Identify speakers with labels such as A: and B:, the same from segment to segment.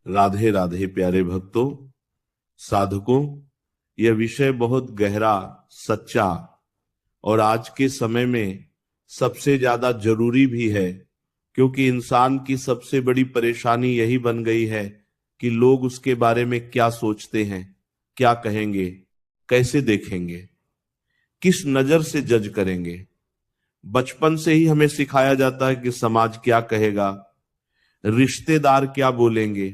A: राधे राधे प्यारे भक्तों, साधकों। यह विषय बहुत गहरा, सच्चा और आज के समय में सबसे ज्यादा जरूरी भी है, क्योंकि इंसान की सबसे बड़ी परेशानी यही बन गई है कि लोग उसके बारे में क्या सोचते हैं, क्या कहेंगे, कैसे देखेंगे, किस नजर से जज करेंगे। बचपन से ही हमें सिखाया जाता है कि समाज क्या कहेगा, रिश्तेदार क्या बोलेंगे,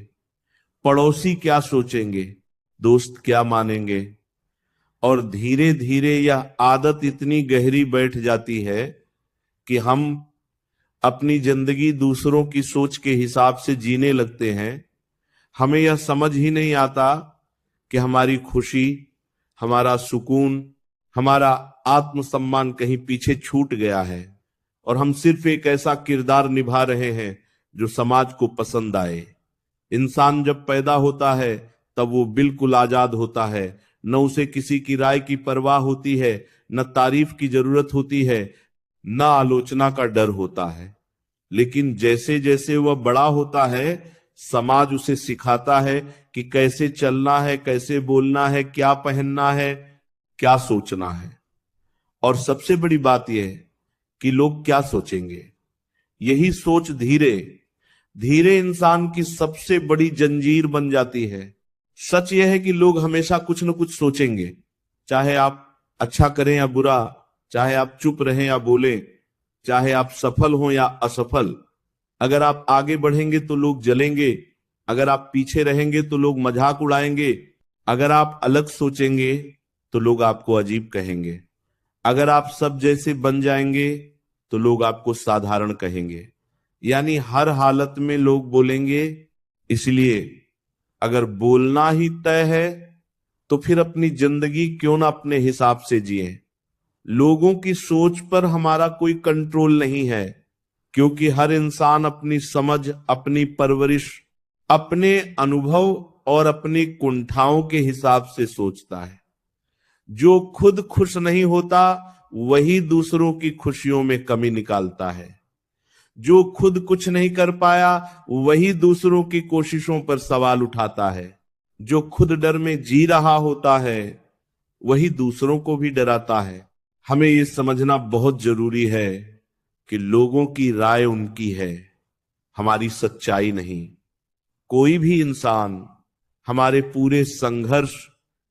A: पड़ोसी क्या सोचेंगे, दोस्त क्या मानेंगे। और धीरे धीरे यह आदत इतनी गहरी बैठ जाती है कि हम अपनी जिंदगी दूसरों की सोच के हिसाब से जीने लगते हैं। हमें यह समझ ही नहीं आता कि हमारी खुशी, हमारा सुकून, हमारा आत्मसम्मान कहीं पीछे छूट गया है और हम सिर्फ एक ऐसा किरदार निभा रहे हैं जो समाज को पसंद आए। इंसान जब पैदा होता है तब वो बिल्कुल आजाद होता है, न उसे किसी की राय की परवाह होती है, न तारीफ की जरूरत होती है, न आलोचना का डर होता है। लेकिन जैसे जैसे वह बड़ा होता है, समाज उसे सिखाता है कि कैसे चलना है, कैसे बोलना है, क्या पहनना है, क्या सोचना है। और सबसे बड़ी बात यह है कि लोग क्या सोचेंगे। यही सोच धीरे धीरे इंसान की सबसे बड़ी जंजीर बन जाती है। सच यह है कि लोग हमेशा कुछ न कुछ सोचेंगे, चाहे आप अच्छा करें या बुरा, चाहे आप चुप रहें या बोलें, चाहे आप सफल हो या असफल। अगर आप आगे बढ़ेंगे तो लोग जलेंगे, अगर आप पीछे रहेंगे तो लोग मजाक उड़ाएंगे, अगर आप अलग सोचेंगे तो लोग आपको अजीब कहेंगे, अगर आप सब जैसे बन जाएंगे तो लोग आपको साधारण कहेंगे। यानी हर हालत में लोग बोलेंगे। इसलिए अगर बोलना ही तय है तो फिर अपनी जिंदगी क्यों ना अपने हिसाब से जिए। लोगों की सोच पर हमारा कोई कंट्रोल नहीं है, क्योंकि हर इंसान अपनी समझ, अपनी परवरिश, अपने अनुभव और अपनी कुंठाओं के हिसाब से सोचता है। जो खुद खुश नहीं होता वही दूसरों की खुशियों में कमी निकालता है। जो खुद कुछ नहीं कर पाया वही दूसरों की कोशिशों पर सवाल उठाता है। जो खुद डर में जी रहा होता है वही दूसरों को भी डराता है। हमें ये समझना बहुत जरूरी है कि लोगों की राय उनकी है, हमारी सच्चाई नहीं। कोई भी इंसान हमारे पूरे संघर्ष,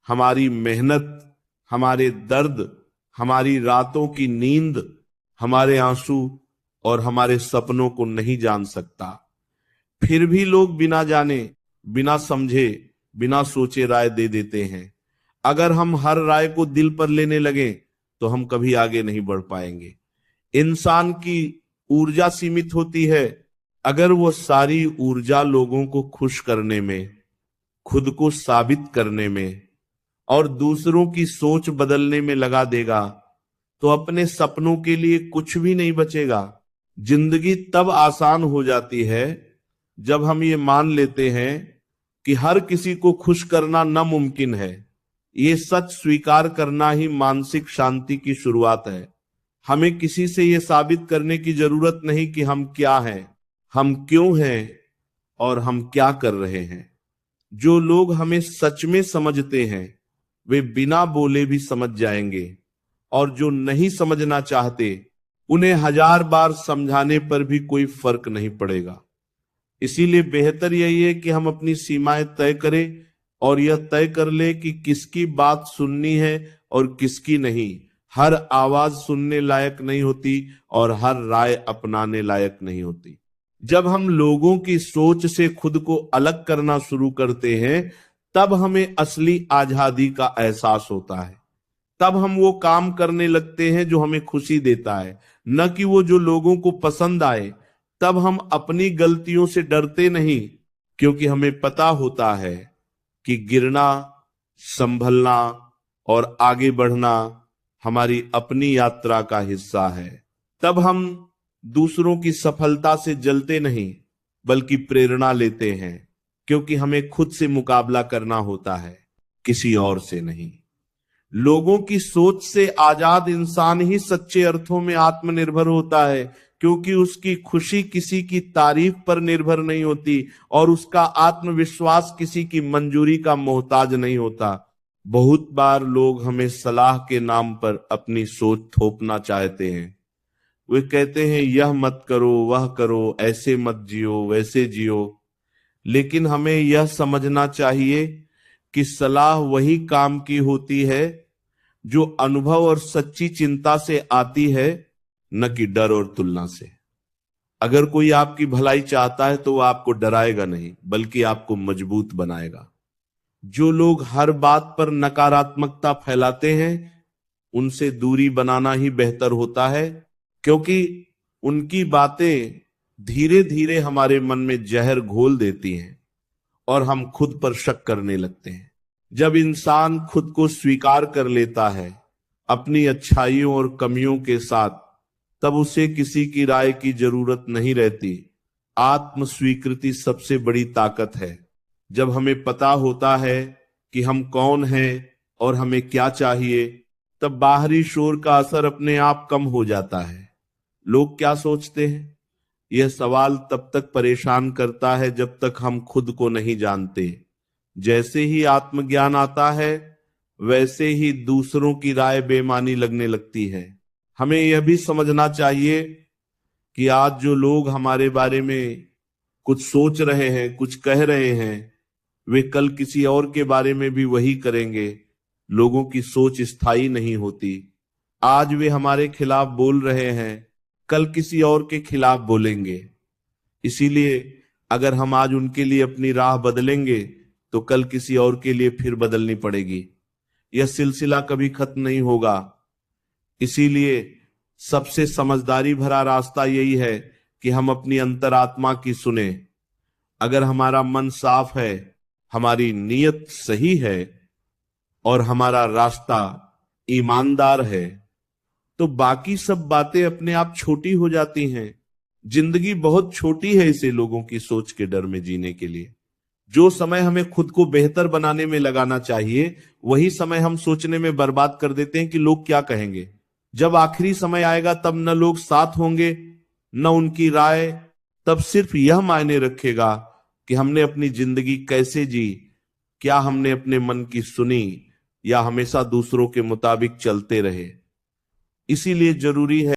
A: हमारी मेहनत, हमारे दर्द, हमारी रातों की नींद, हमारे आंसू और हमारे सपनों को नहीं जान सकता। फिर भी लोग बिना जाने, बिना समझे, बिना सोचे राय दे देते हैं। अगर हम हर राय को दिल पर लेने लगे तो हम कभी आगे नहीं बढ़ पाएंगे। इंसान की ऊर्जा सीमित होती है। अगर वो सारी ऊर्जा लोगों को खुश करने में, खुद को साबित करने में और दूसरों की सोच बदलने में लगा देगा तो अपने सपनों के लिए कुछ भी नहीं बचेगा। जिंदगी तब आसान हो जाती है जब हम ये मान लेते हैं कि हर किसी को खुश करना नामुमकिन है। ये सच स्वीकार करना ही मानसिक शांति की शुरुआत है। हमें किसी से ये साबित करने की जरूरत नहीं कि हम क्या हैं, हम क्यों हैं और हम क्या कर रहे हैं। जो लोग हमें सच में समझते हैं वे बिना बोले भी समझ जाएंगे, और जो नहीं समझना चाहते उन्हें 1000 बार समझाने पर भी कोई फर्क नहीं पड़ेगा। इसीलिए बेहतर यही है कि हम अपनी सीमाएं तय करें और यह तय कर ले कि किसकी बात सुननी है और किसकी नहीं। हर आवाज सुनने लायक नहीं होती और हर राय अपनाने लायक नहीं होती। जब हम लोगों की सोच से खुद को अलग करना शुरू करते हैं तब हमें असली आजादी का एहसास होता है। तब हम वो काम करने लगते हैं जो हमें खुशी देता है, न कि वो जो लोगों को पसंद आए। तब हम अपनी गलतियों से डरते नहीं, क्योंकि हमें पता होता है कि गिरना, संभलना और आगे बढ़ना हमारी अपनी यात्रा का हिस्सा है। तब हम दूसरों की सफलता से जलते नहीं बल्कि प्रेरणा लेते हैं, क्योंकि हमें खुद से मुकाबला करना होता है, किसी और से नहीं। लोगों की सोच से आजाद इंसान ही सच्चे अर्थों में आत्मनिर्भर होता है, क्योंकि उसकी खुशी किसी की तारीफ पर निर्भर नहीं होती और उसका आत्मविश्वास किसी की मंजूरी का मोहताज नहीं होता। बहुत बार लोग हमें सलाह के नाम पर अपनी सोच थोपना चाहते हैं। वे कहते हैं यह मत करो, वह करो, ऐसे मत जियो, वैसे जियो। लेकिन हमें यह समझना चाहिए कि सलाह वही काम की होती है जो अनुभव और सच्ची चिंता से आती है, न कि डर और तुलना से। अगर कोई आपकी भलाई चाहता है तो वह आपको डराएगा नहीं, बल्कि आपको मजबूत बनाएगा। जो लोग हर बात पर नकारात्मकता फैलाते हैं, उनसे दूरी बनाना ही बेहतर होता है, क्योंकि उनकी बातें धीरे धीरे हमारे मन में जहर घोल देती हैं और हम खुद पर शक करने लगते हैं। जब इंसान खुद को स्वीकार कर लेता है अपनी अच्छाइयों और कमियों के साथ, तब उसे किसी की राय की जरूरत नहीं रहती। आत्म स्वीकृति सबसे बड़ी ताकत है। जब हमें पता होता है कि हम कौन हैं और हमें क्या चाहिए, तब बाहरी शोर का असर अपने आप कम हो जाता है। लोग क्या सोचते हैं, यह सवाल तब तक परेशान करता है जब तक हम खुद को नहीं जानते। जैसे ही आत्मज्ञान आता है, वैसे ही दूसरों की राय बेमानी लगने लगती है। हमें यह भी समझना चाहिए कि आज जो लोग हमारे बारे में कुछ सोच रहे हैं, कुछ कह रहे हैं, वे कल किसी और के बारे में भी वही करेंगे। लोगों की सोच स्थायी नहीं होती। आज वे हमारे खिलाफ बोल रहे हैं, कल किसी और के खिलाफ बोलेंगे। इसीलिए अगर हम आज उनके लिए अपनी राह बदलेंगे तो कल किसी और के लिए फिर बदलनी पड़ेगी। यह सिलसिला कभी खत्म नहीं होगा। इसीलिए सबसे समझदारी भरा रास्ता यही है कि हम अपनी अंतरात्मा की सुने। अगर हमारा मन साफ है, हमारी नीयत सही है और हमारा रास्ता ईमानदार है, तो बाकी सब बातें अपने आप छोटी हो जाती हैं। जिंदगी बहुत छोटी है इसे लोगों की सोच के डर में जीने के लिए। जो समय हमें खुद को बेहतर बनाने में लगाना चाहिए, वही समय हम सोचने में बर्बाद कर देते हैं कि लोग क्या कहेंगे। जब आखिरी समय आएगा तब न लोग साथ होंगे, न उनकी राय। तब सिर्फ यह मायने रखेगा कि हमने अपनी जिंदगी कैसे जी, क्या हमने अपने मन की सुनी या हमेशा दूसरों के मुताबिक चलते रहे। इसीलिए जरूरी है